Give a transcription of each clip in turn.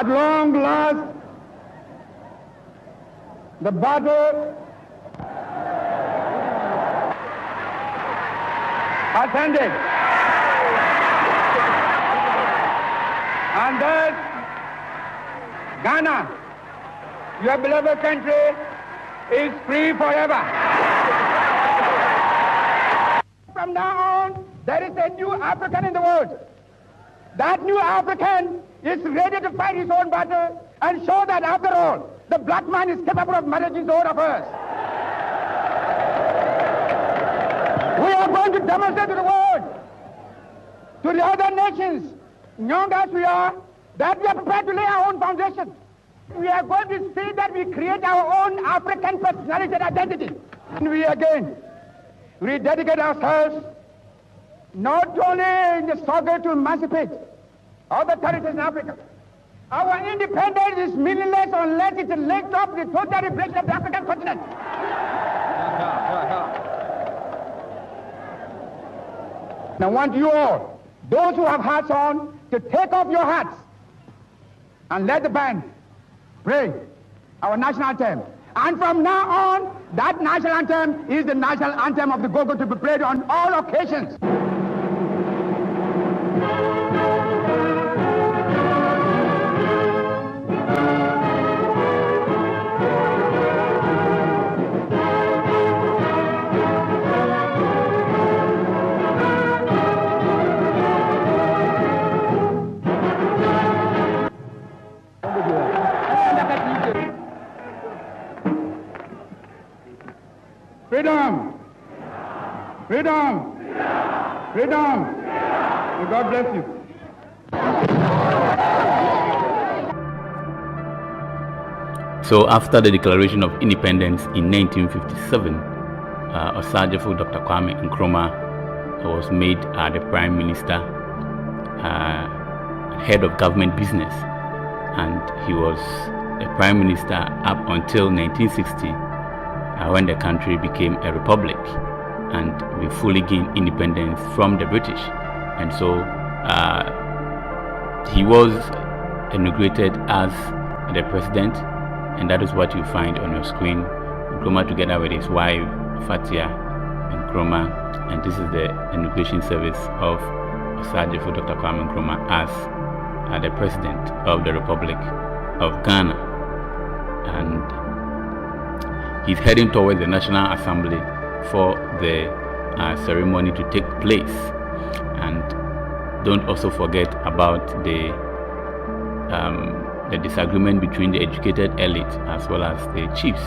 At long last, the battle has ended. And thus, Ghana, your beloved country, is free forever. From now on, there is a new African in the world. That new African is ready to fight his own battle and show that, after all, the black man is capable of managing his own affairs. We are going to demonstrate to the world, to the other nations, young as we are, that we are prepared to lay our own foundation. We are going to see that we create our own African personality and identity. And we again rededicate ourselves not only in the struggle to emancipate other territories in Africa. Our independence is meaningless unless it is linked up with the total liberation of the African continent. And I want you all, those who have hats on, to take off your hats and let the band play our national anthem. And from now on, that national anthem is the national anthem of the Go-Go, to be played on all occasions. Freedom! Freedom! Freedom! May God bless you. So after the Declaration of Independence in 1957, Osagyefo Dr. Kwame Nkrumah was made the Prime Minister, head of government business, and he was the Prime Minister up until 1960. When the country became a republic and we fully gained independence from the British. And so he was inaugurated as the president, and that is what you find on your screen. Nkrumah together with his wife Fatia Nkrumah, and this is the inauguration service of Osagyefo Dr. Kwame Nkrumah as the president of the Republic of Ghana. And he's heading towards the National Assembly for the ceremony to take place. And don't also forget about the disagreement between the educated elite as well as the chiefs.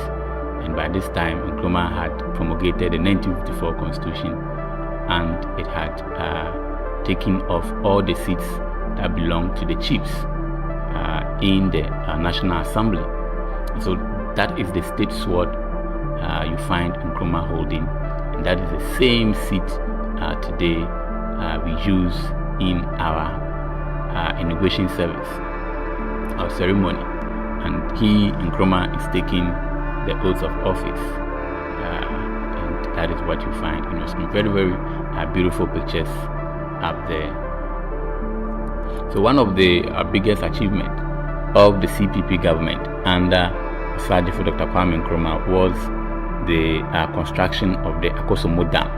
And by this time, Nkrumah had promulgated the 1954 Constitution, and it had taken off all the seats that belonged to the chiefs in the National Assembly. So that is the state sword you find Nkrumah holding, and that is the same seat today we use in our inauguration service, our ceremony. And he, Nkrumah, is taking the oath of office, and that is what you find in your screen. Very, very beautiful pictures up there. So one of the biggest achievements of the CPP government under Osagyefo Dr. Kwame Nkrumah was the construction of the Akosombo Dam,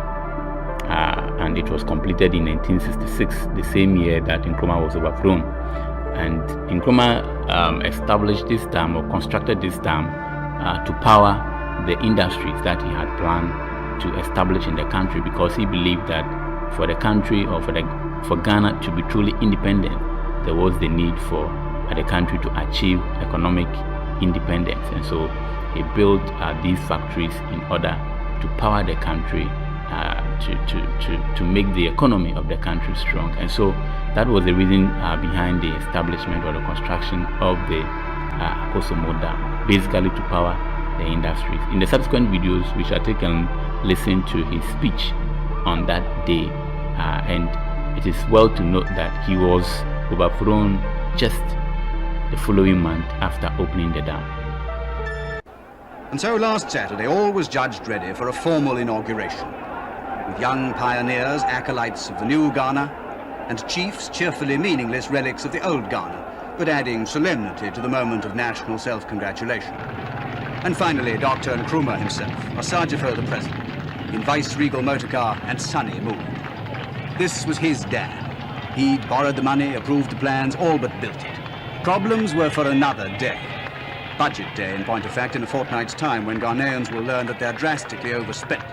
and it was completed in 1966, the same year that Nkrumah was overthrown. And Nkrumah established this dam, or constructed this dam, to power the industries that he had planned to establish in the country, because he believed that for the country, or for Ghana to be truly independent, there was the need for the country to achieve economic independence. And so he built these factories in order to power the country, to make the economy of the country strong. And so that was the reason behind the establishment or the construction of the Akosombo Dam, basically to power the industries. In the subsequent videos, we shall take and listen to his speech on that day, and it is well to note that he was overthrown just the following month after opening the dam. And so last Saturday all was judged ready for a formal inauguration, with young pioneers, acolytes of the new Ghana, and chiefs, cheerfully meaningless relics of the old Ghana, but adding solemnity to the moment of national self-congratulation. And finally, Dr. Nkrumah himself, Osajifo the President, in vice-regal motorcar and sunny mood. This was his dam. He'd borrowed the money, approved the plans, all but built it. Problems were for another day. Budget day, in point of fact, in a fortnight's time, when Ghanaians will learn that they're drastically overspent.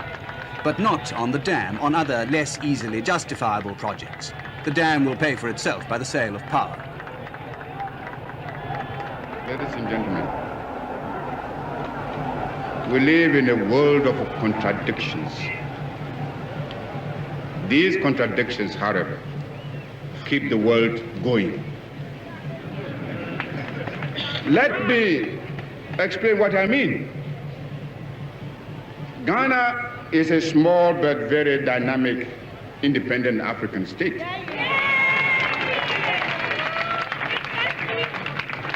But not on the dam, on other, less easily justifiable projects. The dam will pay for itself by the sale of power. Ladies and gentlemen, we live in a world of contradictions. These contradictions, however, keep the world going. Let me explain what I mean. Ghana is a small but very dynamic, independent African state.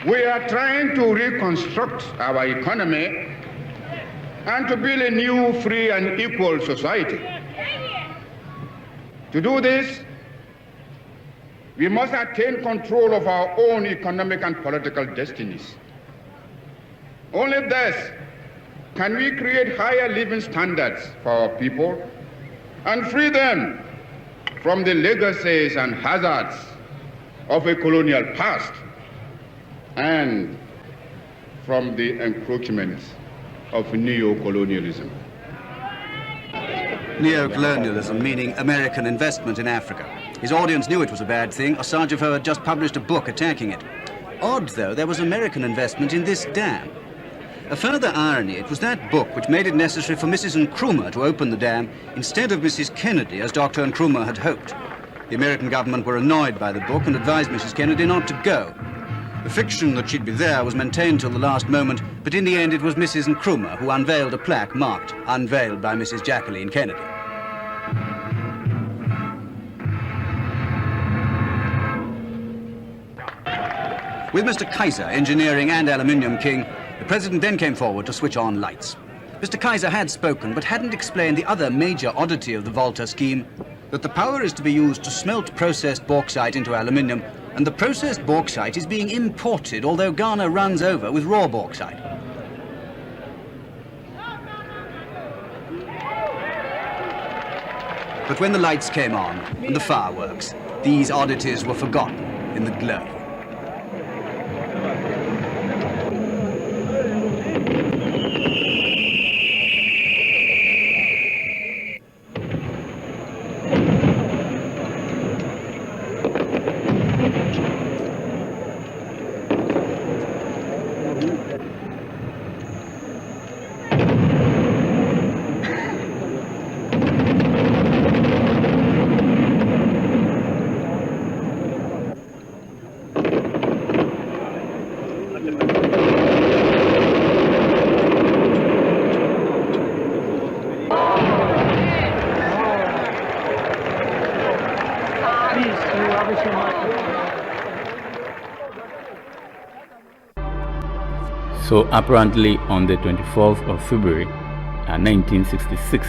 We are trying to reconstruct our economy and to build a new, free and equal society. To do this, we must attain control of our own economic and political destinies. Only thus can we create higher living standards for our people and free them from the legacies and hazards of a colonial past and from the encroachments of neo-colonialism. Neo-colonialism, meaning American investment in Africa. His audience knew it was a bad thing. Osajifo had just published a book attacking it. Odd, though, there was American investment in this dam. A further irony, it was that book which made it necessary for Mrs. Nkrumah to open the dam instead of Mrs. Kennedy, as Dr. Nkrumah had hoped. The American government were annoyed by the book and advised Mrs. Kennedy not to go. The fiction that she'd be there was maintained till the last moment, but in the end it was Mrs. Nkrumah who unveiled a plaque marked, "Unveiled by Mrs. Jacqueline Kennedy." With Mr. Kaiser engineering and aluminium king, the president then came forward to switch on lights. Mr. Kaiser had spoken, but hadn't explained the other major oddity of the Volta scheme, that the power is to be used to smelt processed bauxite into aluminium, and the processed bauxite is being imported, although Ghana runs over with raw bauxite. But when the lights came on, and the fireworks, these oddities were forgotten in the glow. So apparently on the 24th of February 1966,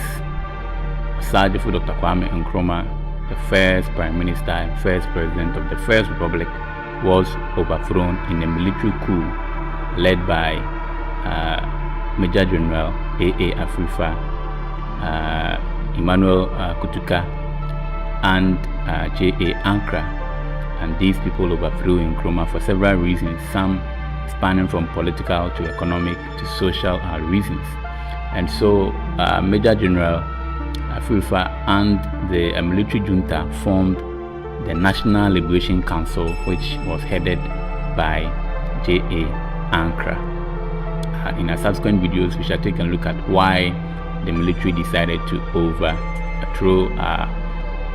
Osajifo Dr. Kwame Nkrumah, the first Prime Minister and first President of the First Republic, was overthrown in a military coup led by Major General A.A. Afrifa, Emmanuel Kutuka, and J.A. Ankara. And these people overthrew Nkrumah for several reasons, some spanning from political to economic to social reasons. And so Major General Afrifa and the military junta formed the National Liberation Council, which was headed by J.A. Ankara. In our subsequent videos, we shall take a look at why the military decided to overthrow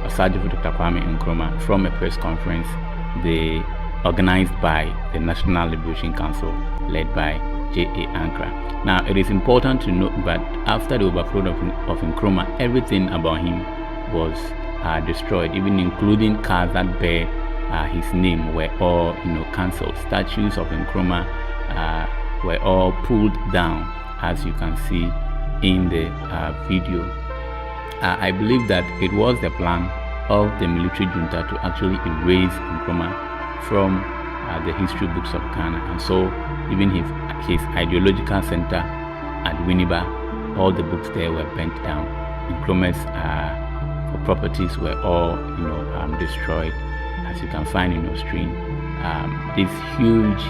Osajifo Dr. Kwame Nkrumah from a press conference organized by the National Liberation Council led by J.A. Ankara. Now, it is important to note that after the overthrow of Nkrumah, everything about him was destroyed, even including cars that bear his name were all cancelled. Statues of Nkrumah were all pulled down, as you can see in the video. I believe that it was the plan of the military junta to actually erase Nkrumah from the history books of Ghana. And so even his ideological center at Winneba, all the books there were burnt down. Nkrumah's properties were all destroyed, as you can find in your screen. This huge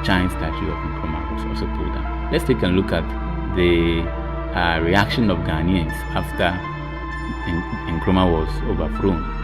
giant statue of Nkrumah was also pulled down. Let's take a look at the reaction of Ghanaians after Nkrumah was overthrown.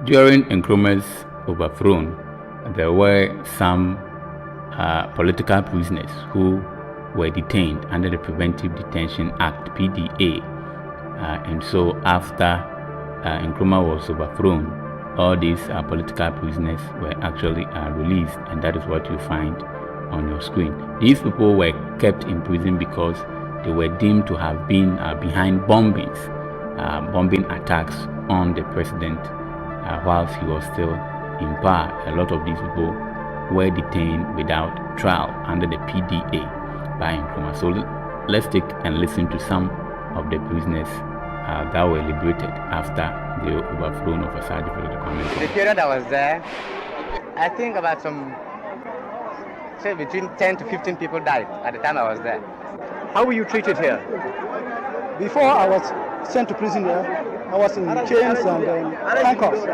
During Nkrumah's overthrow, there were some political prisoners who were detained under the Preventive Detention Act, PDA. And so after Nkrumah was overthrown, all these political prisoners were actually released, and that is what you find on your screen. These people were kept in prison because they were deemed to have been behind bombing attacks on the president whilst he was still in power. A lot of these people were detained without trial under the PDA by Nkrumah. So let's take and listen to some of the prisoners that were liberated after the overthrow of Asadi for the Communist. The period I was there, I think about between 10 to 15 people died at the time I was there. How were you treated here? Before I was sent to prison there, I was in chains and handcuffs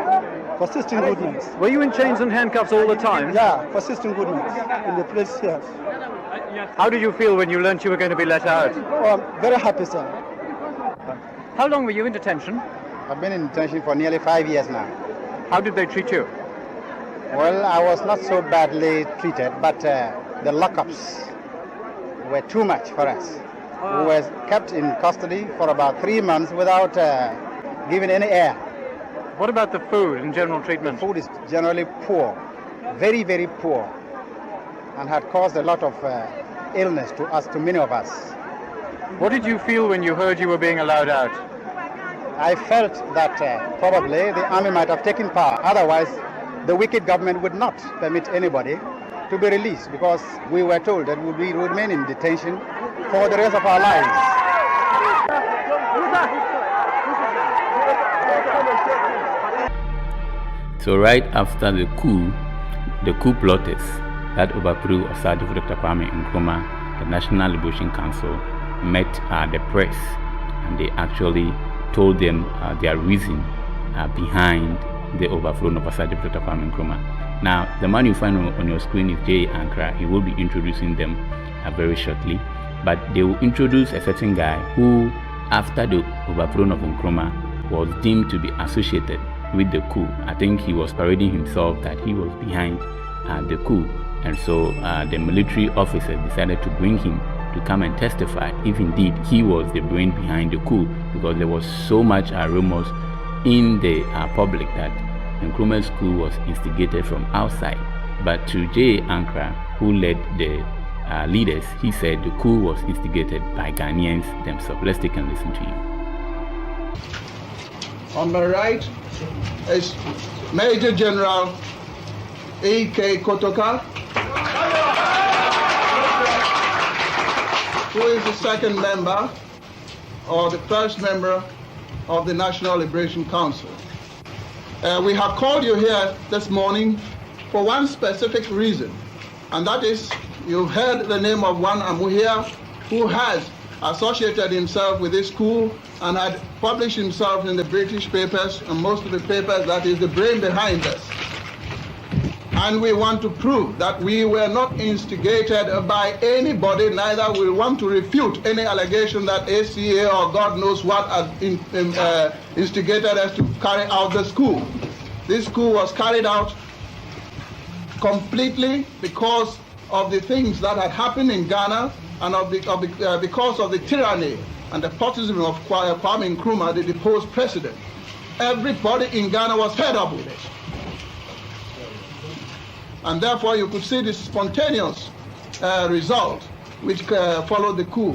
for 16 good months. Were you in chains and handcuffs all the time? Yeah, for 16 good months in the place here. How did you feel when you learned you were going to be let out? Oh, I'm very happy, sir. How long were you in detention? I've been in detention for nearly 5 years now. How did they treat you? Well, I was not so badly treated, but the lockups were too much for us. We were kept in custody for about 3 months without giving any air. What about the food and general treatment? The food is generally poor, very, very poor, and had caused a lot of illness to many of us. What did you feel when you heard you were being allowed out? I felt that probably the army might have taken power. Otherwise, the wicked government would not permit anybody to be released, because we were told that we would remain in detention for the rest of our lives. So right after the coup plotters that overthrew Osagyefo Dr. Kwame Nkrumah, the National Liberation Council met the press, and they actually told them their reason behind the overthrow of Osagyefo Dr. Kwame Nkrumah. Now, the man you find on your screen is J. Ankara. He will be introducing them very shortly, but they will introduce a certain guy who, after the overthrow of Nkrumah, was deemed to be associated with the coup. I think he was parading himself that he was behind the coup, and so the military officers decided to bring him to come and testify if indeed he was the brain behind the coup, because there was so much rumors in the public that Nkrumah's coup was instigated from outside. But to J. Ankara, who led the leaders, he said the coup was instigated by Ghanaians themselves. Let's take and listen to him. On my right is Major General A.K. Kotoka, who is the second member or the first member of the National Liberation Council. We have called you here this morning for one specific reason, and that is you've heard the name of one Amuhia who has associated himself with this coup and had published himself in the British papers and most of the papers that is the brain behind us. And we want to prove that we were not instigated by anybody, neither we want to refute any allegation that ACA or God knows what instigated us to carry out this coup. This coup was carried out completely because of the things that had happened in Ghana and because of the tyranny and the despotism of Kwame Nkrumah, the deposed president. Everybody in Ghana was fed up with it. And therefore you could see the spontaneous result which followed the coup.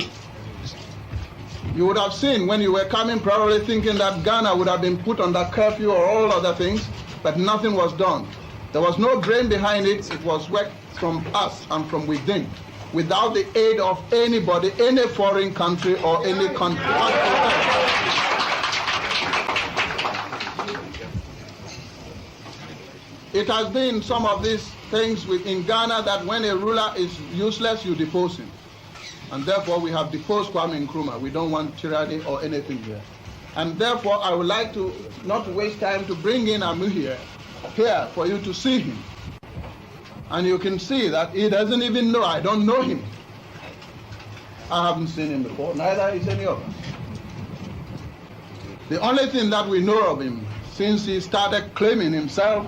You would have seen when you were coming probably thinking that Ghana would have been put under curfew or all other things, but nothing was done. There was no brain behind it. It was work from us and from within, without the aid of anybody, any foreign country or any country. It has been some of these things in Ghana that when a ruler is useless, you depose him. And therefore, we have deposed Kwame Nkrumah. We don't want tyranny or anything here. And therefore, I would like to not waste time to bring in Amu here for you to see him. And you can see that he doesn't even know. I don't know him. I haven't seen him before, neither is any of us. The only thing that we know of him since he started claiming himself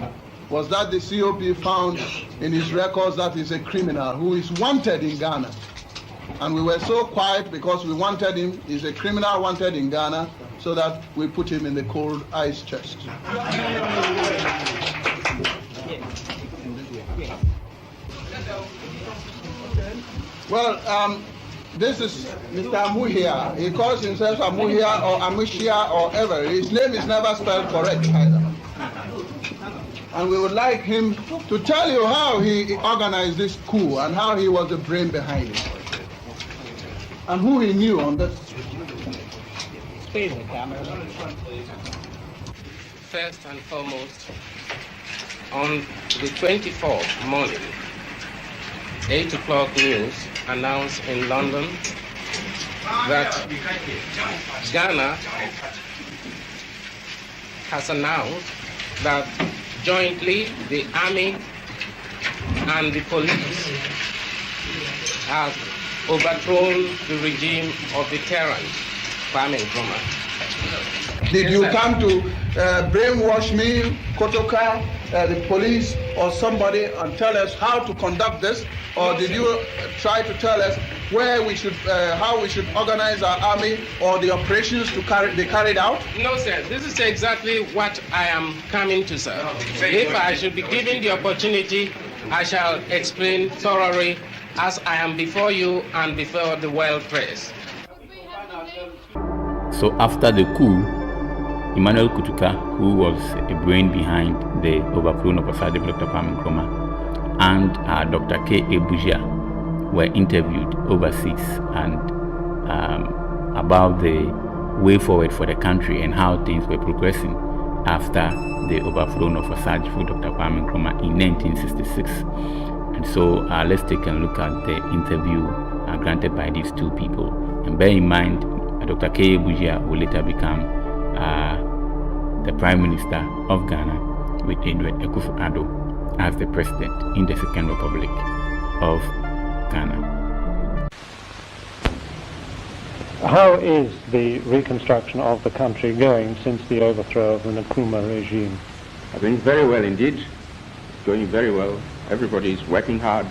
was that the COP found in his records that he's a criminal who is wanted in Ghana. And we were so quiet because we wanted him. He's a criminal wanted in Ghana, so that we put him in the cold ice chest. Well, this is Mr. Amuhia. He calls himself Amuhia or Amushia or ever. His name is never spelled correct either. And we would like him to tell you how he organized this coup and how he was the brain behind it. And who he knew on this. First and foremost, on the 24th morning, 8 o'clock news announced in London that Ghana has announced that jointly the army and the police have overthrown the regime of the tyrant, Kwame Nkrumah. Did you come to brainwash me, Kotoka, the police, or somebody, and tell us how to conduct this? Or did you try to tell us where we should, how we should organize our army or the operations to be carried out? No, sir. This is exactly what I am coming to, sir. If I should be given the opportunity, I shall explain thoroughly as I am before you and before the world press. So after the coup, Emmanuel Kutuka, who was a brain behind the overthrow of Dr. Kwame Nkrumah, and Dr. K. Ebuja were interviewed overseas and about the way forward for the country and how things were progressing after the overthrow of Dr. Kwame Nkrumah in 1966. And so let's take a look at the interview granted by these two people. And bear in mind, Dr. K. Ebuja will later become the Prime Minister of Ghana with Edward Akosombo as the President in the Second Republic of Ghana. How is the reconstruction of the country going since the overthrow of the Nkrumah regime? Going very well indeed. It's going very well. Everybody is working hard,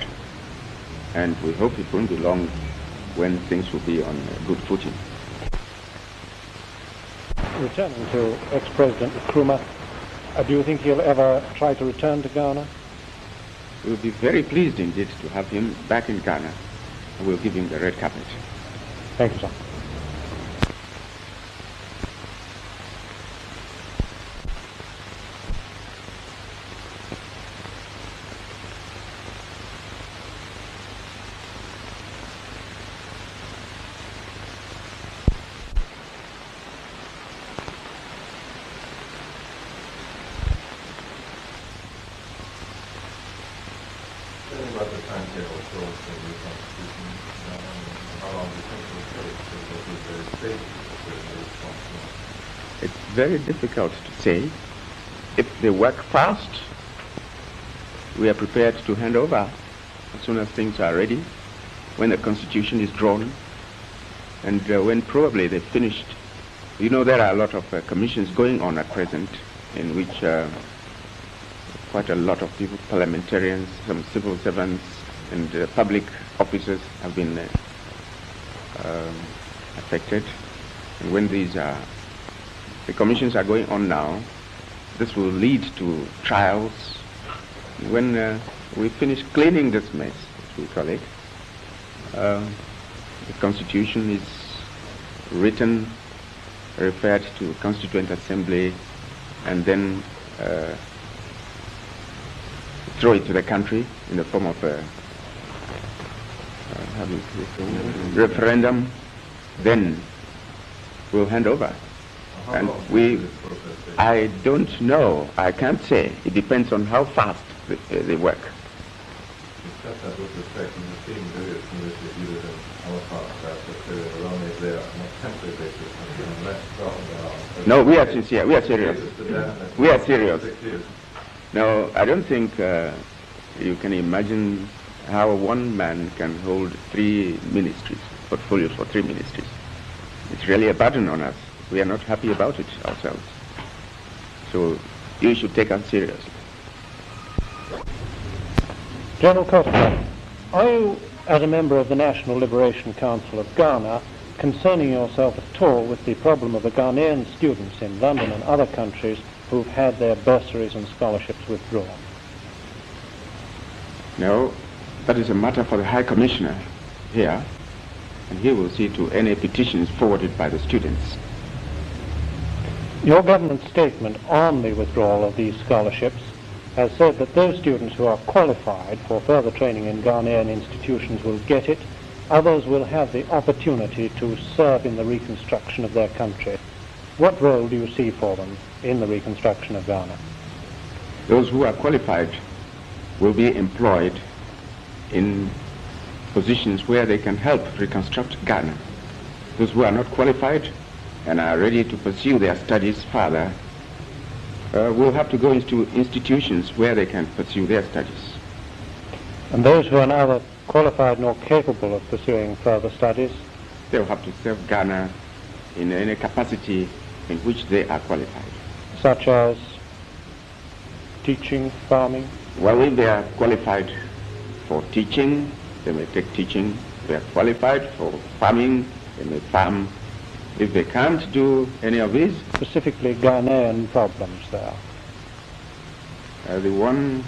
and we hope it won't be long when things will be on good footing. Returning to ex-President Nkrumah, do you think he'll ever try to return to Ghana? We'll be very pleased indeed to have him back in Ghana. we'll give him the red carpet. Thank you, sir. It's very difficult to say. If they work fast, we are prepared to hand over as soon as things are ready, when the Constitution is drawn, and when probably they've finished. You know, there are a lot of commissions going on at present, in which quite a lot of people, parliamentarians, some civil servants, and public officers have been affected. And when the commissions are going on now, this will lead to trials. When we finish cleaning this mess, as we call it, the Constitution is written, referred to Constituent Assembly, and then throw it to the country in the form of a referendum, then we'll hand over. And I don't know, I can't say. It depends on how fast they work. No, we are sincere, we are serious. We are serious. Now, I don't think you can imagine how one man can hold 3 ministries, portfolios for 3 ministries. It's really a burden on us. We are not happy about it ourselves. So you should take us seriously. General Cotter, are you, as a member of the National Liberation Council of Ghana, concerning yourself at all with the problem of the Ghanaian students in London and other countries who've had their bursaries and scholarships withdrawn? No, that is a matter for the High Commissioner here, and he will see to any petitions forwarded by the students. Your government statement on the withdrawal of these scholarships has said that those students who are qualified for further training in Ghanaian institutions will get it. Others will have the opportunity to serve in the reconstruction of their country. What role do you see for them in the reconstruction of Ghana? Those who are qualified will be employed in positions where they can help reconstruct Ghana. Those who are not qualified and are ready to pursue their studies further will have to go into institutions where they can pursue their studies. And those who are neither qualified nor capable of pursuing further studies? They'll have to serve Ghana in any capacity in which they are qualified. Such as teaching, farming? Well, if they are qualified for teaching, they may take teaching. If they are qualified for farming, they may farm. If they can't do any of these, specifically Ghanaian problems there. The one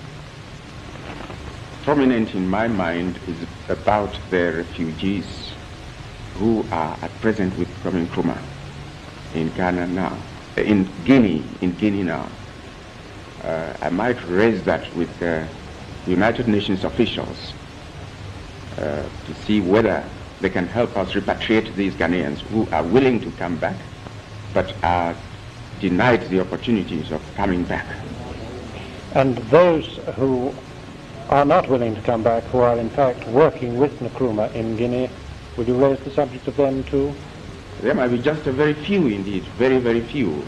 prominent in my mind is about the refugees who are at present from Nkrumah in Ghana now, in Guinea now. I might raise that with United Nations officials to see whether they can help us repatriate these Ghanaians who are willing to come back but are denied the opportunities of coming back. And those who are not willing to come back, who are in fact working with Nkrumah in Guinea, would you raise the subject of them too? There might be just a very few indeed, very, very few,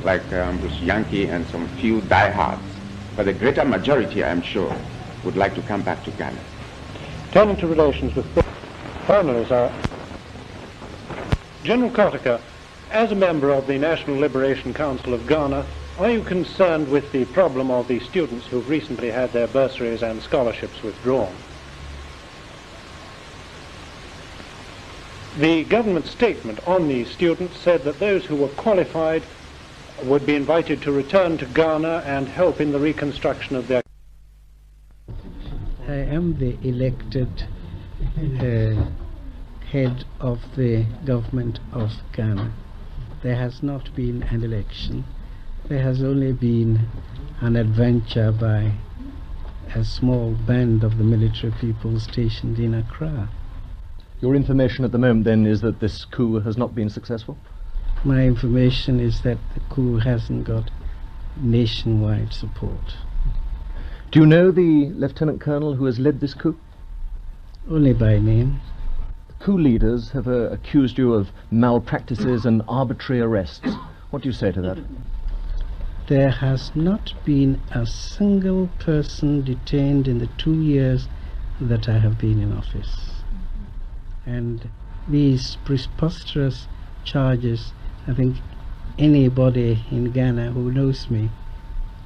like Bruce Yankee and some few diehards. But the greater majority, I'm sure, would like to come back to Ghana. Turning to relations with Britain, finally, sir, General Cotter, as a member of the National Liberation Council of Ghana, are you concerned with the problem of the students who've recently had their bursaries and scholarships withdrawn? The government statement on these students said that those who were qualified would be invited to return to Ghana and help in the reconstruction of their... I am the elected head of the government of Ghana. There has not been an election. There has only been an adventure by a small band of the military people stationed in Accra. Your information at the moment then is that this coup has not been successful? My information is that the coup hasn't got nationwide support. Do you know the Lieutenant Colonel who has led this coup? Only by name. The coup leaders have accused you of malpractices and arbitrary arrests. What do you say to that? There has not been a single person detained in the 2 years that I have been in office. And these preposterous charges, I think anybody in Ghana who knows me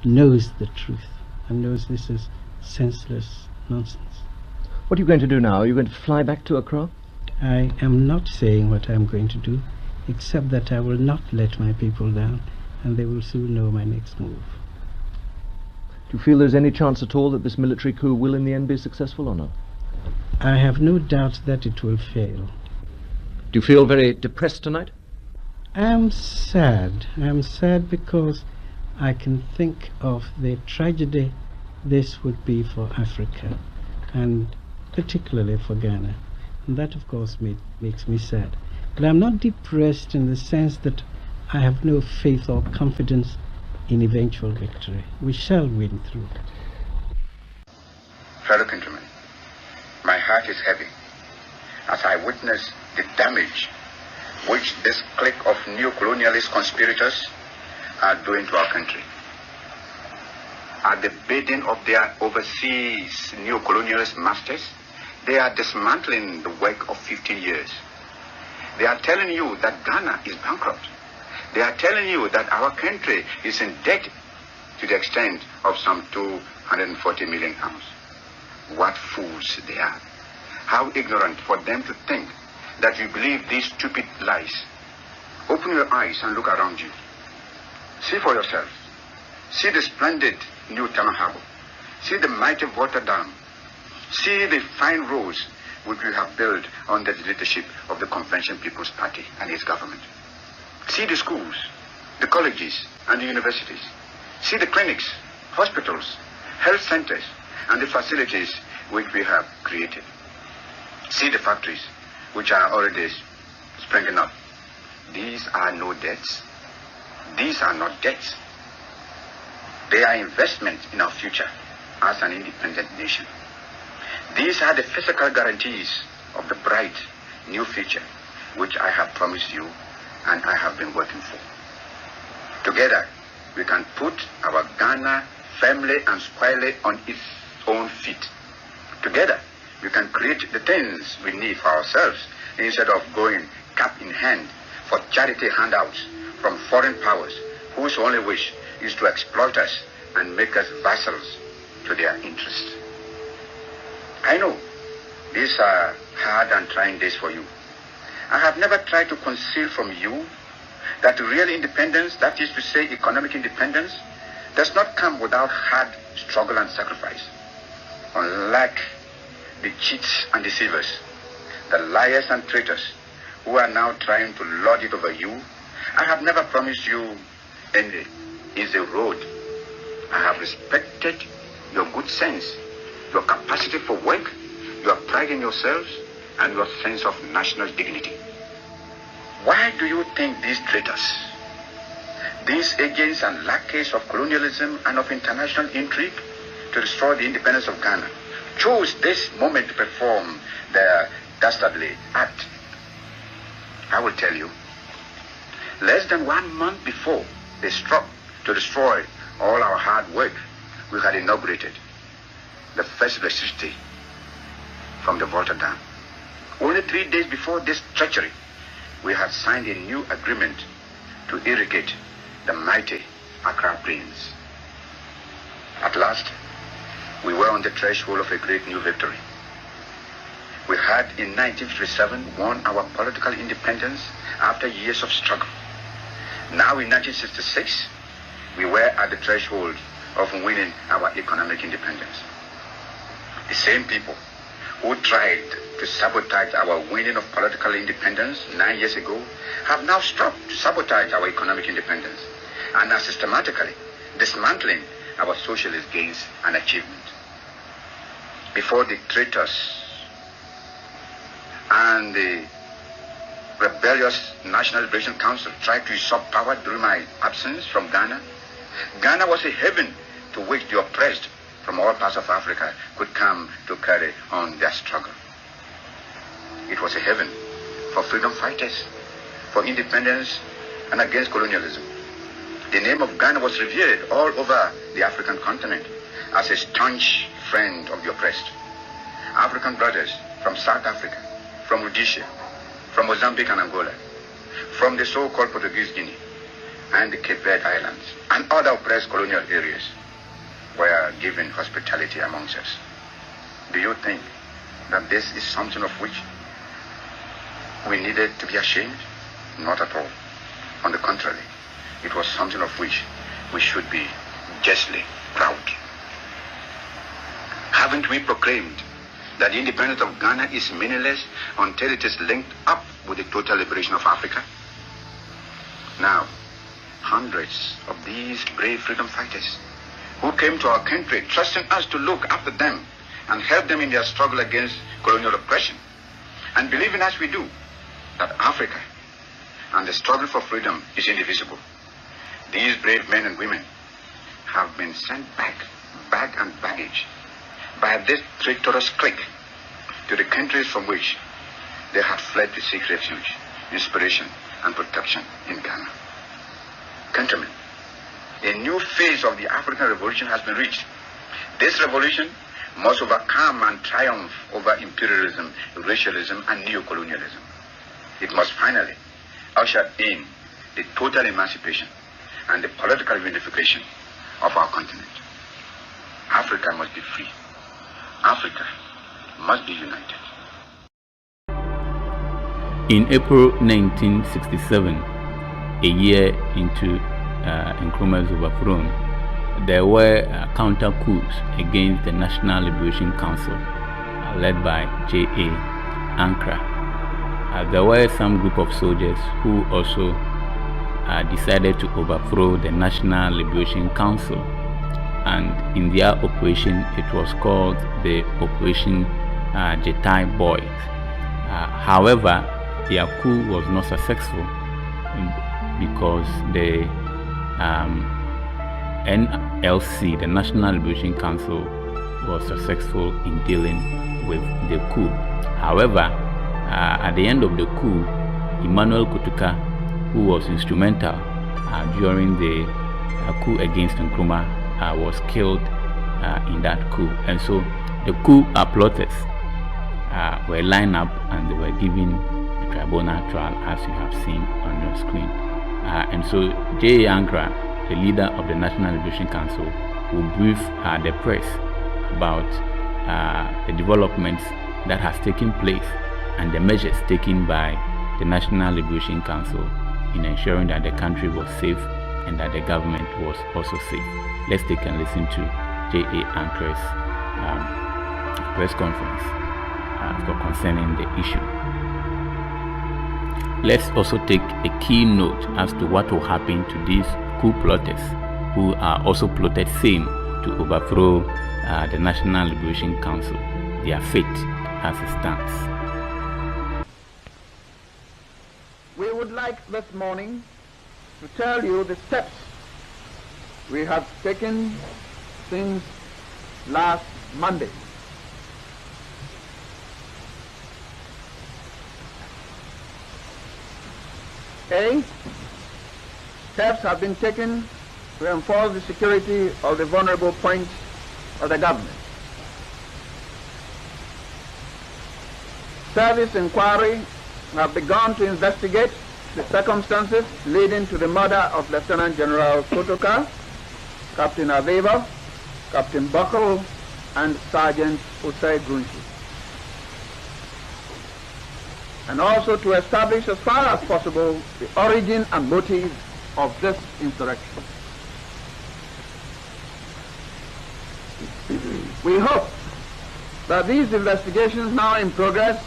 knows the truth and knows this is senseless nonsense. What are you going to do now? Are you going to fly back to Accra? I am not saying what I'm going to do, except that I will not let my people down, and they will soon know my next move. Do you feel there's any chance at all that this military coup will in the end be successful or not? I have no doubt that it will fail. Do you feel very depressed tonight? I'm sad. I'm sad because I can think of the tragedy this would be for Africa, and particularly for Ghana. And that, of course, makes me sad. But I'm not depressed in the sense that I have no faith or confidence in eventual victory. We shall win through. Fellow countrymen, my heart is heavy as I witness the damage which this clique of neo-colonialist conspirators are doing to our country. At the bidding of their overseas neo-colonialist masters, they are dismantling the work of 15 years. They are telling you that Ghana is bankrupt. They are telling you that our country is in debt to the extent of some 240 million pounds. What fools they are. How ignorant for them to think that you believe these stupid lies. Open your eyes and look around you. See for yourself. See the splendid new Tama Harbor. See the mighty water dam. See the fine roads which we have built under the leadership of the Convention People's Party and its government. See the schools, the colleges, and the universities. See the clinics, hospitals, health centers, and the facilities which we have created. See the factories which are already springing up. These are no debts. These are not debts. They are investments in our future as an independent nation. These are the physical guarantees of the bright new future which I have promised you and I have been working for. Together, we can put our Ghana firmly and squarely on its own feet. Together, we can create the things we need for ourselves instead of going cap in hand for charity handouts from foreign powers whose only wish is to exploit us and make us vassals to their interests. I know these are hard and trying days for you. I have never tried to conceal from you that real independence, that is to say economic independence, does not come without hard struggle and sacrifice. Unlike the cheats and deceivers, the liars and traitors who are now trying to lord it over you, I have never promised you any easy road. I have respected your good sense, your capacity for work, your pride in yourselves, and your sense of national dignity. Why do you think these traitors, these agents and lackeys of colonialism and of international intrigue to destroy the independence of Ghana, chose this moment to perform their dastardly act? I will tell you. Less than 1 month before they struck to destroy all our hard work, we had inaugurated the first electricity from the water dam. Only 3 days before this treachery, we had signed a new agreement to irrigate the mighty Accra Plains. At last, we were on the threshold of a great new victory. We had in 1957 won our political independence after years of struggle. Now in 1966, we were at the threshold of winning our economic independence. The same people who tried to sabotage our winning of political independence 9 years ago have now stopped to sabotage our economic independence and are systematically dismantling our socialist gains and achievements. Before the traitors and the rebellious National Liberation Council tried to usurp power during my absence from Ghana, Ghana was a haven to which the oppressed from all parts of Africa could come to carry on their struggle. It was a haven for freedom fighters, for independence and against colonialism. The name of Ghana was revered all over the African continent as a staunch friend of the oppressed. African brothers from South Africa, from Rhodesia, from Mozambique and Angola, from the so-called Portuguese Guinea and the Cape Verde Islands and other oppressed colonial areas were given hospitality amongst us. Do you think that this is something of which we needed to be ashamed? Not at all. On the contrary, it was something of which we should be justly proud. Haven't we proclaimed that the independence of Ghana is meaningless until it is linked up with the total liberation of Africa? Now, hundreds of these brave freedom fighters who came to our country trusting us to look after them and help them in their struggle against colonial oppression, and believing as we do that Africa and the struggle for freedom is indivisible. These brave men and women have been sent back, bag and baggage, by this traitorous clique to the countries from which they had fled to seek refuge, inspiration, and protection in Ghana. Countrymen, a new phase of the African Revolution has been reached. This revolution must overcome and triumph over imperialism, racialism, and neocolonialism. It must finally usher in the total emancipation and the political unification of our continent. Africa must be free. Africa must be united. In April 1967, a year into Nkrumah's overthrow, there were counter-coups against the National Liberation Council led by J.A. Nkrumah. There were some group of soldiers who also decided to overthrow the National Liberation Council, and in their operation it was called the Operation Jetai Boys. However, their coup was not successful because the NLC, the National Liberation Council, was successful in dealing with the coup. However, at the end of the coup, Emmanuel Kutuka, who was instrumental during the coup against Nkrumah, was killed in that coup. And so the coup plotters were lined up and they were given a tribunal trial, as you have seen on your screen. And so J.A. Nkrumah, the leader of the National Liberation Council, will brief the press about the developments that has taken place and the measures taken by the National Liberation Council in ensuring that the country was safe and that the government was also safe. Let's take and listen to J.A. Nkrumah's press conference concerning the issue. Let's also take a key note as to what will happen to these coup plotters who are also plotted same to overthrow the National Liberation Council. Their fate as it stands. We would like this morning to tell you the steps we have taken since last Monday. A, steps have been taken to enforce the security of the vulnerable points of the government. Service inquiry have begun to investigate the circumstances leading to the murder of Lieutenant General Kotoka, Captain Aveva, Captain Buckle, and Sergeant Usai Grunchi. And also to establish as far as possible the origin and motive of this insurrection. We hope that these investigations now in progress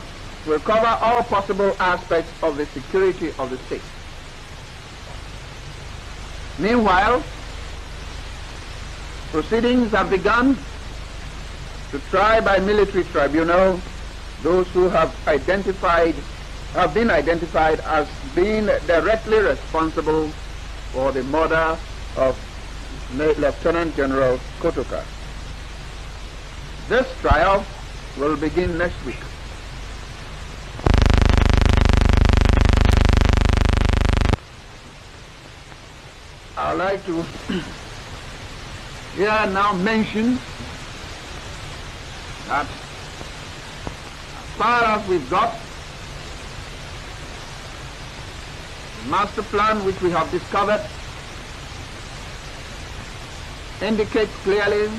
will cover all possible aspects of the security of the state. Meanwhile, proceedings have begun to try by military tribunal those who have been identified as being directly responsible for the murder of Lieutenant General Kotoka. This trial will begin next week. I'd like to here now mention that as far as we've got, the master plan which we have discovered indicates clearly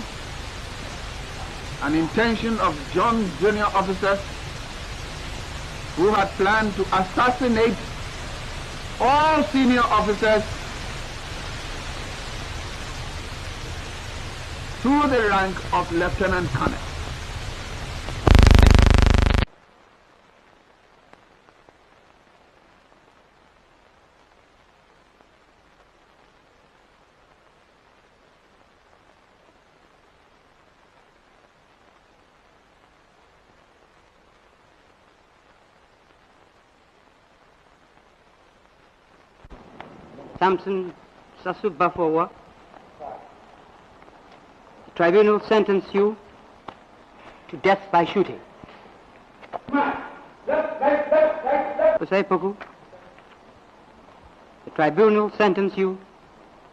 an intention of John junior officers who had planned to assassinate all senior officers to the rank of lieutenant colonel. Samson Sasu Bafowa, the tribunal sentenced you to death by shooting. Osei Poku, the tribunal sentenced you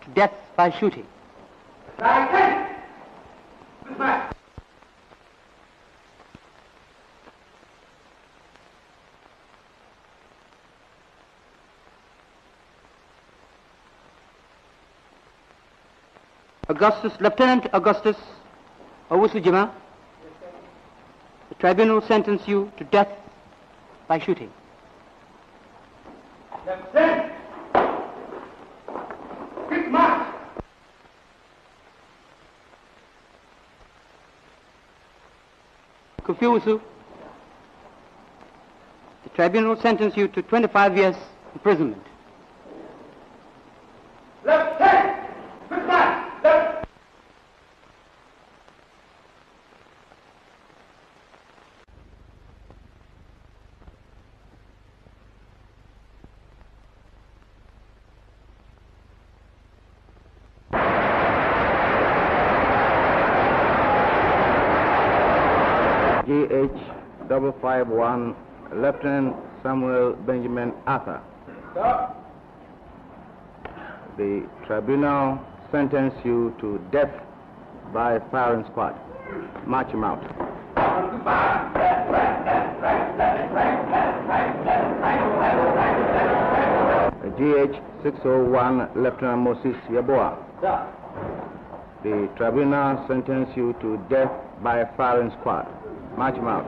to death by shooting. Lieutenant Augustus Owusujima, the tribunal sentenced you to death by shooting. Lieutenant! Quick march! Kufiusu, the tribunal sentenced you to 25 years imprisonment. Lieutenant! Quick march! GH551, Lieutenant Samuel Benjamin Arthur. Stop. The tribunal sentenced you to death by firing squad. March him out. GH601, Lieutenant Moses Yaboa. Stop. The tribunal sentenced you to death by firing squad. March him out.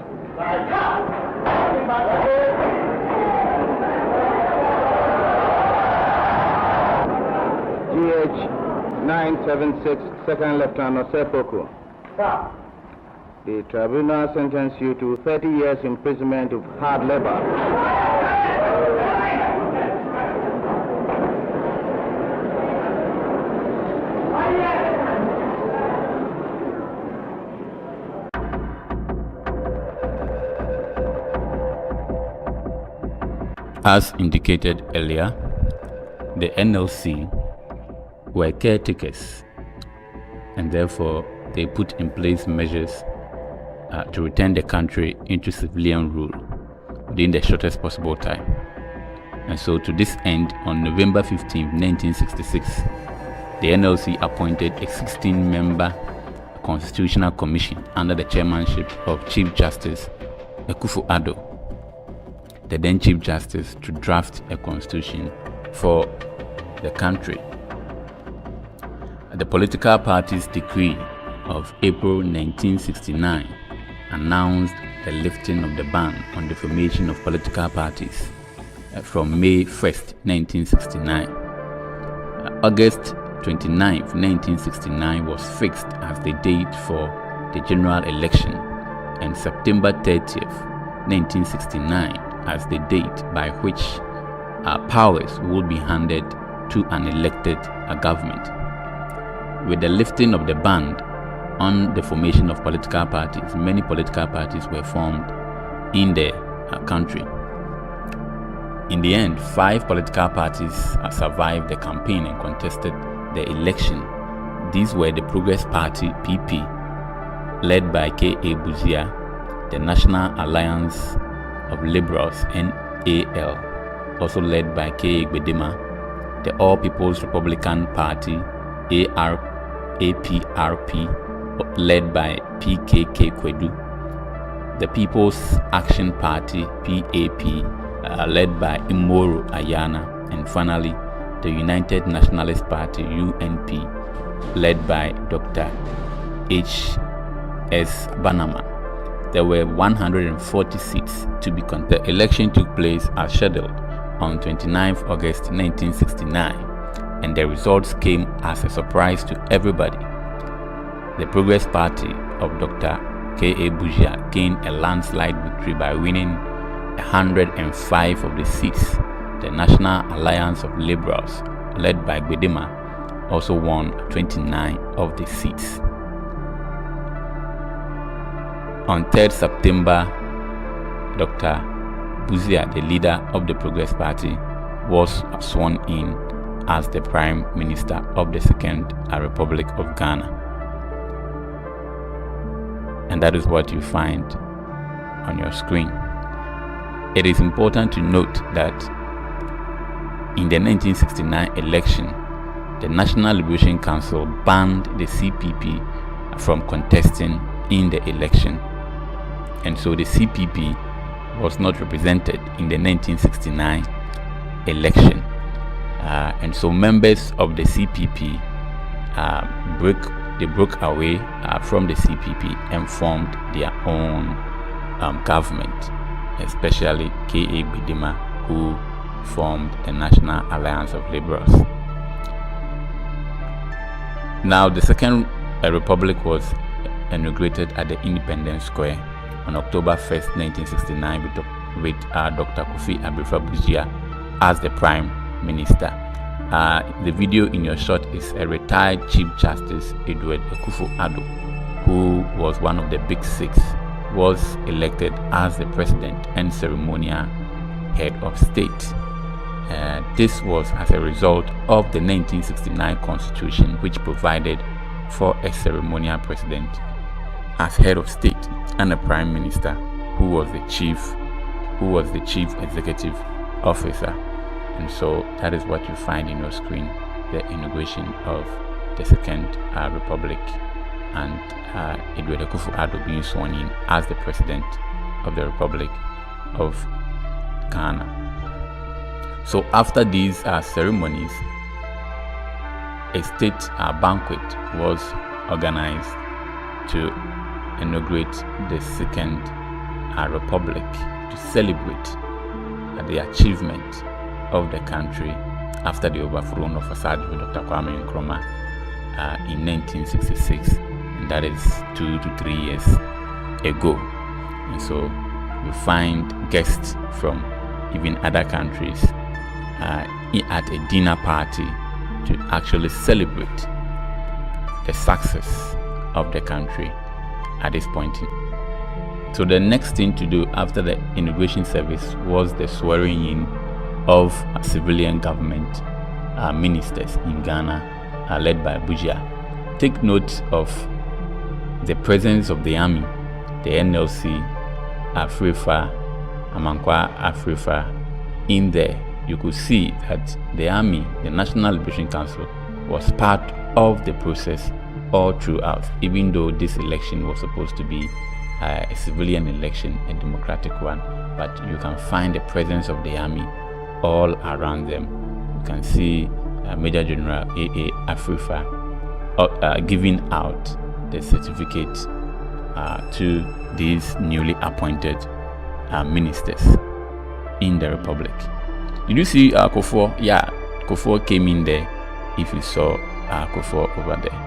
GH976, Second Lieutenant Osei Poku. The tribunal sentenced you to 30 years imprisonment of hard labor. As indicated earlier, the NLC were caretakers, and therefore they put in place measures to return the country into civilian rule within the shortest possible time. And so to this end, on November 15, 1966, the NLC appointed a 16-member constitutional commission under the chairmanship of Chief Justice Akufo-Addo, the then Chief Justice, to draft a constitution for the country. The political party's decree of April 1969 announced the lifting of the ban on the formation of political parties from May 1st, 1969. August 29th, 1969 was fixed as the date for the general election and September 30th, 1969 as the date by which powers would be handed to an elected government. With the lifting of the ban on the formation of political parties, many political parties were formed in the country. In the end, 5 political parties survived the campaign and contested the election. These were the Progress Party, PP, led by K.A. Buzia, the National Alliance of Liberals, NAL, also led by K.A. Gbedema, the All People's Republican Party, APRP, led by PKK Kwedu, the People's Action Party, PAP, led by Imoru Ayana, and finally the United Nationalist Party, UNP, led by Dr. H.S. Banama. There were 140 seats to be contested. The election took place as scheduled on 29th August 1969, and the results came as a surprise to everybody. The Progress Party of Dr. K.A. Buzia gained a landslide victory by winning 105 of the seats. The National Alliance of Liberals, led by Gbedema, also won 29 of the seats. On 3rd September, Dr. Buzia, the leader of the Progress Party, was sworn in as the Prime Minister of the Second Republic of Ghana. And that is what you find on your screen. It is important to note that in the 1969 election, the National Liberation Council banned the CPP from contesting in the election, and so the CPP was not represented in the 1969 election, and so members of the CPP broke away from the CPP and formed their own government, especially K.A. Gbedema, who formed the National Alliance of Liberals. Now, the Second Republic was inaugurated at the Independence Square on October 1st, 1969 with Dr. Kofi Abifra-Buzia as the Prime Minister. The video in your shot is a retired Chief Justice Edward Akufo-Addo, who was one of the Big Six, was elected as the President and ceremonial head of state. This was as a result of the 1969 Constitution, which provided for a ceremonial president as head of state and a prime minister who was the chief executive officer. And so that is what you find in your screen, the inauguration of the Second Republic, and Edward Akufo-Addo being sworn in as the President of the Republic of Ghana. So after these ceremonies, a state banquet was organized to inaugurate the Second Republic, to celebrate the achievement of the country after the overthrow of Dr. Kwame Nkrumah in 1966, and that is 2 to 3 years ago. And so you find guests from even other countries at a dinner party to actually celebrate the success of the country at this point. So the next thing to do after the inauguration service was the swearing in of civilian government ministers in Ghana, led by Buzia. Take note of the presence of the army, the NLC, Afrifa, Amankwa Afrifa in there. You could see that the army, the National Liberation Council, was part of the process all throughout, even though this election was supposed to be a civilian election, a democratic one. But you can find the presence of the army all around them. You can see Major General A.A. Afrifa giving out the certificate to these newly appointed ministers in the Republic. Did you see Kofor? Yeah, Kofor came in there, if you saw Kofor over there.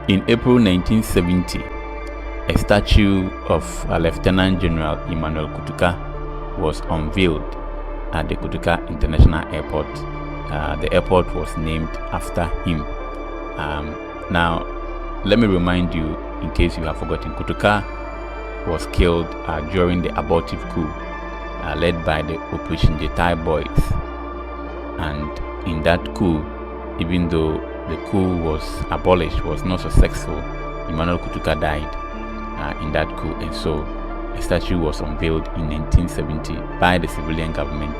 In April 1970, a statue of Lieutenant General Emmanuel Kutuka was unveiled at the Kutuka International Airport. The airport was named after him. Now, let me remind you, in case you have forgotten, Kutuka was killed during the abortive coup led by the Operation Jetai boys. And in that coup, even though the coup was abolished, was not successful, Emmanuel Kutuka died in that coup, and so a statue was unveiled in 1970 by the civilian government,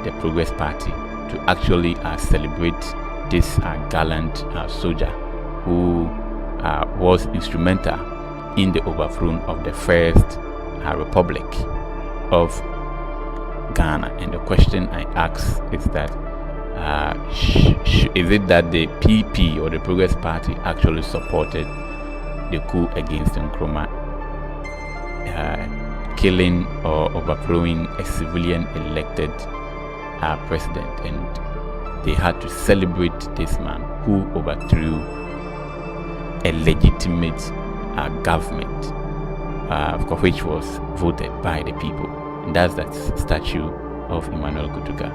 the Progress Party, to actually celebrate this gallant soldier who was instrumental in the overthrow of the first republic of Ghana. And the question I ask is that is it that the PP or the Progress Party actually supported the coup against Nkrumah, killing or overthrowing a civilian elected president, and they had to celebrate this man who overthrew a legitimate government, which was voted by the people? And that's that statue of Emmanuel Kutuka.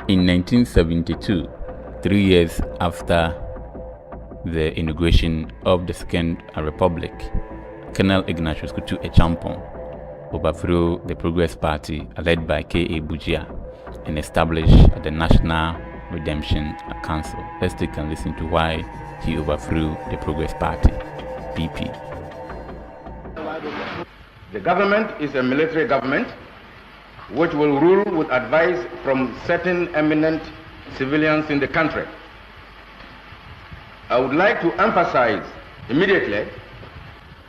In 1972, 3 years after the inauguration of the Second Republic, Colonel Ignatius Kutu Echampong overthrew the Progress Party led by K.A. Bujia and established the National Redemption Council. Let's take and listen to why he overthrew the Progress Party, PP. The government is a military government which will rule with advice from certain eminent civilians in the country. I would like to emphasize immediately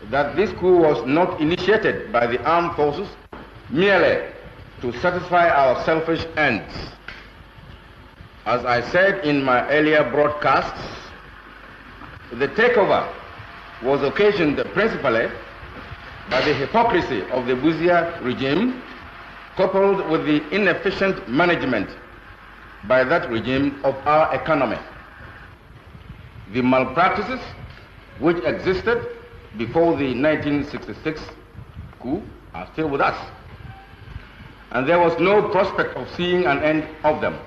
that this coup was not initiated by the armed forces merely to satisfy our selfish ends. As I said in my earlier broadcasts, the takeover was occasioned principally by the hypocrisy of the Buzia regime, coupled with the inefficient management by that regime of our economy. The malpractices which existed before the 1966 coup are still with us, and there was no prospect of seeing an end of them.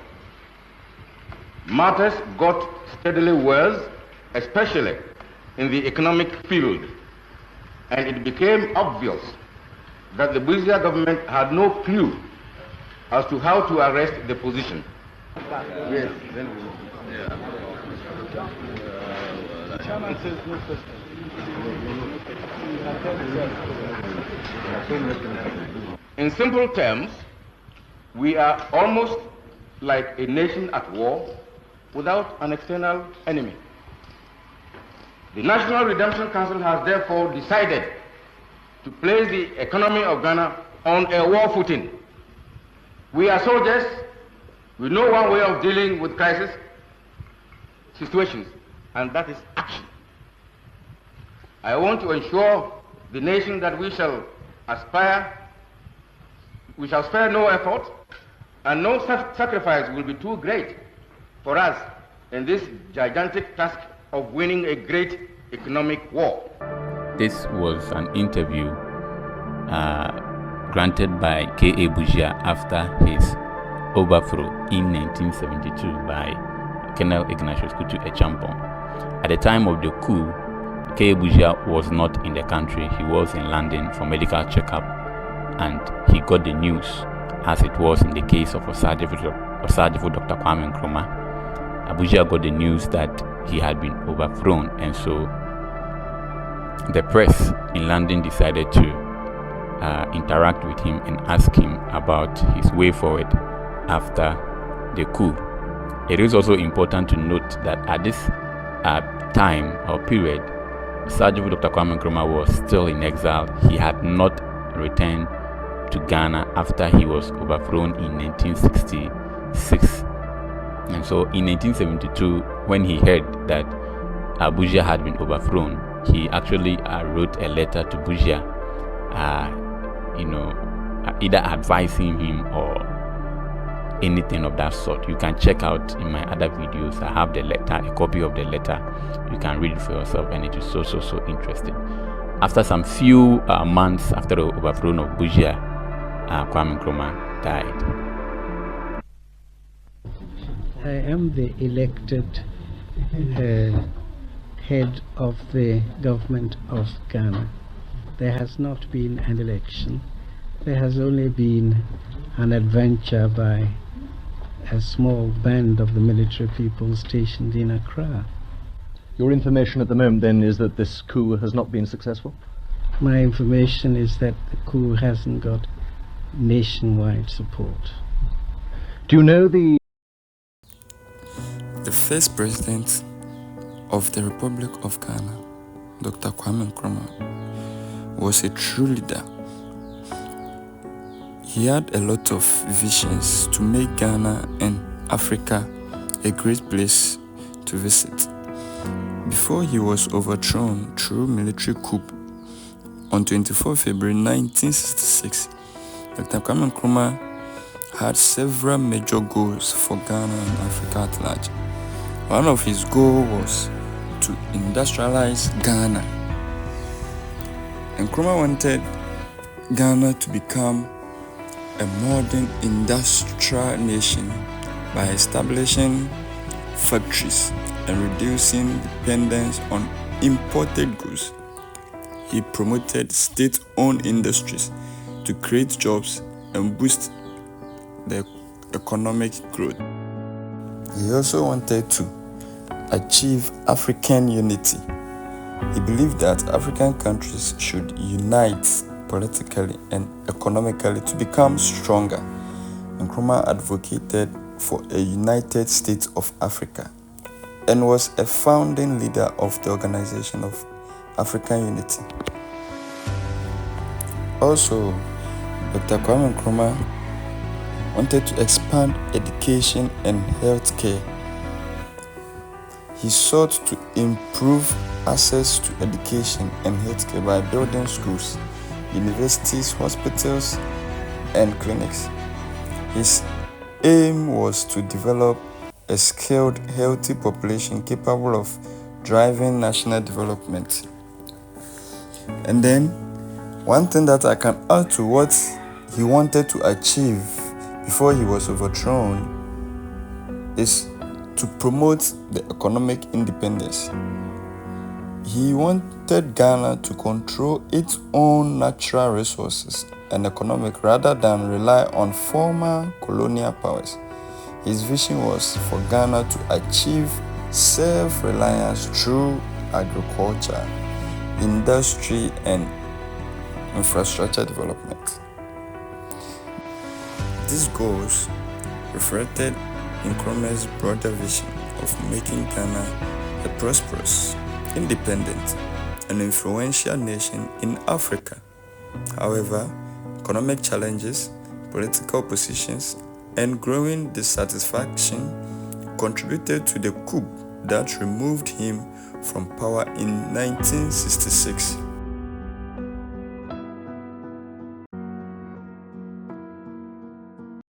Matters got steadily worse, especially in the economic field, and it became obvious that the Buzia government had no clue as to how to arrest the position. Yes. In simple terms, we are almost like a nation at war without an external enemy. The National Redemption Council has therefore decided to place the economy of Ghana on a war footing. We are soldiers. We know one way of dealing with crisis situations, and that is action. I want to ensure the nation that we shall spare no effort, and no sacrifice will be too great for us in this gigantic task of winning a great economic war. This was an interview granted by K.A. Bujia after his overthrow in 1972 by Colonel Ignatius Kutu Echampong. At the time of the coup, K.A. Bujia was not in the country. He was in London for medical checkup, and he got the news, as it was in the case of Osagyefo Dr. Kwame Nkrumah. Bujia got the news that he had been overthrown, and so the press in London decided to interact with him and ask him about his way forward after the coup. It is also important to note that at this time or period, Osagyefo Dr. Kwame Nkrumah was still in exile. He had not returned to Ghana after he was overthrown in 1966. And so in 1972, when he heard that Bujia had been overthrown, he actually wrote a letter to Bujia, either advising him or anything of that sort. You can check out in my other videos. I have the letter, a copy of the letter. You can read it for yourself, and it is so interesting. After some few months after the overthrow of Busia, Kwame Nkrumah died. I am the elected head of the government of Ghana. There has not been an election. There has only been an adventure by a small band of the military people stationed in Accra. Your information at the moment then is that this coup has not been successful? My information is that the coup hasn't got nationwide support. Do you know the first president of the Republic of Ghana, Dr. Kwame Nkrumah, was a true leader. He had a lot of visions to make Ghana and Africa a great place to visit. Before he was overthrown through military coup on 24 February 1966, Dr. Kwame Nkrumah had several major goals for Ghana and Africa at large. One of his goals was to industrialize Ghana. Nkrumah wanted Ghana to become a modern industrial nation by establishing factories and reducing dependence on imported goods. He promoted state-owned industries to create jobs and boost the economic growth. He also wanted to achieve African unity. He believed that African countries should unite politically and economically to become stronger. Nkrumah advocated for a United States of Africa and was a founding leader of the Organization of African Unity. Also, Dr. Kwame Nkrumah wanted to expand education and healthcare. He sought to improve access to education and healthcare by building schools, universities, hospitals, and clinics. His aim was to develop a skilled, healthy population capable of driving national development. And then, one thing that I can add to what he wanted to achieve before he was overthrown is to promote the economic independence. He wanted Ghana to control its own natural resources and economic rather than rely on former colonial powers. His vision was for Ghana to achieve self-reliance through agriculture, industry, and infrastructure development. These goals reflected Nkrumah's broader vision of making Ghana a prosperous, independent, and influential nation in Africa. However, economic challenges, political positions, and growing dissatisfaction contributed to the coup that removed him from power in 1966.